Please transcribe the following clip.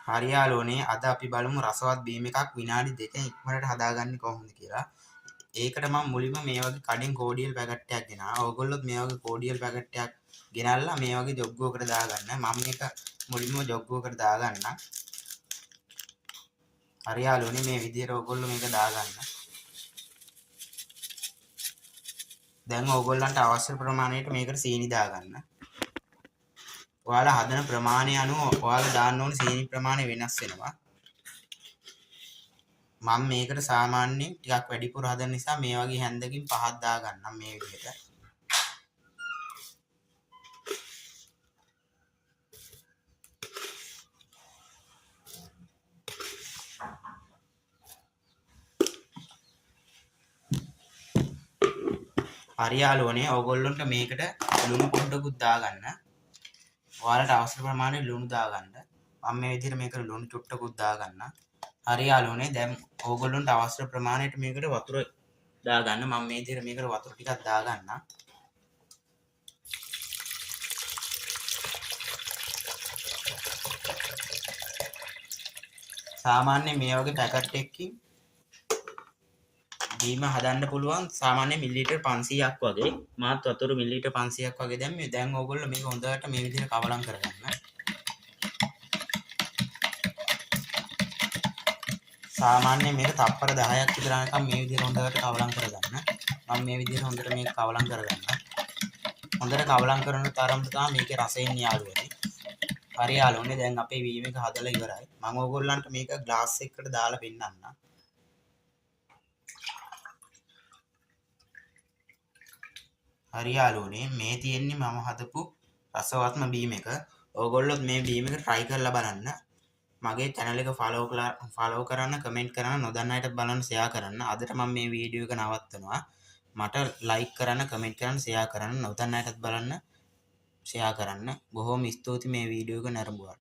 හරි යාළුවනේ අද අපි බලමු රසවත් බීම් එකක් විනාඩි 2කින් ඉක්මනට හදාගන්නේ කොහොමද කියලා. ඒකට මම මුලින්ම මේ වගේ කඩෙන් කෝඩියල් පැකට් එකක් ගෙනාවා. ඕගොල්ලොත් මේ වගේ කෝඩියල් පැකට් එකක් ගෙනල්ලා මේ වගේ ජොග්ගුවකට දාගන්න. මම මේක මුලින්ම ජොග්ගුවකට දාගන්නම්. හරි යාළුවනේ මේ විදිහට ඕගොල්ලෝ මේක දාගන්න. දැන් ඕගොල්ලන්ට අවශ්‍ය ප්‍රමාණයට මේකට සීනි දාගන්න. ඔයාලා හදන ප්‍රමාණය අනුව ඔයාලා දාන්න ඕන සීනි ප්‍රමාණය වෙනස් වෙනවා. මම මේකට සාමාන්‍යයෙන් ටිකක් වැඩිපුර හදන නිසා මේ වගේ හැන්දකින් 5ක් දාගන්නම් මේ විදිහට. හරි යාළුවනේ ඕගොල්ලන්ට මේකට ලුණු පොඩ්ඩකුත් දාගන්න. ඔයාලට අවශ්‍ය ප්‍රමාණය ලුණු දාගන්න. මම මේ විදිහට මේකට ලුණු චුට්ටකුත් දාගන්න. හරි යාළුවනේ දැන් ඕගොල්ලන්ට අවශ්‍ය ප්‍රමාණයට මේකට වතුර දාගන්න. මම මේ විදිහට මේකට වතුර ටිකක් දාගන්න. සාමාන්‍යයෙන් මේ වගේ පැකට් එකකින් බීම හදන්න පුළුවන් සාමාන්‍ය මිලිලීටර් 500ක් වගේ. මාත් වතුර මිලිලීටර් 500ක් වගේ දැම්මේ. දැන් ඕගොල්ලෝ මේක හොඳට මේ විදිහට කවලම් කරගන්න. සාමාන්‍යයෙන් මේක තප්පර 10ක් විතර යනකම් මේ විදිහට හොඳට කවලම් කරගන්න. මම මේ විදිහට හොඳට මේක කවලම් කරගන්න. හොඳට කවලම් කරන තරමට තමයි මේකේ රසය එන්නේ යාළුවනේ. හරි යාළුවනේ දැන් අපේ බීම එක හදලා ඉවරයි. මම ඕගොල්ලන්ට මේක ග්ලාස් එකකට දාලා පෙන්නන්නම්. හරි යාළුවනේ මේ තියෙන්නේ මම හදපු රසවත්ම බීම් එක. ඕගොල්ලොත් මේ බීම් එක try කරලා බලන්න. මගේ channel එක follow කරන්න, comment කරන්න, නොදන්න අයටත් බලන්න share කරන්න. අදට මම මේ වීඩියෝ එක නවත්තනවා. මට like කරන්න, comment කරන්න, share කරන්න, නොදන්න අයටත් බලන්න share කරන්න. බොහොම ස්තුතියි මේ වීඩියෝ එක නරඹුවාට.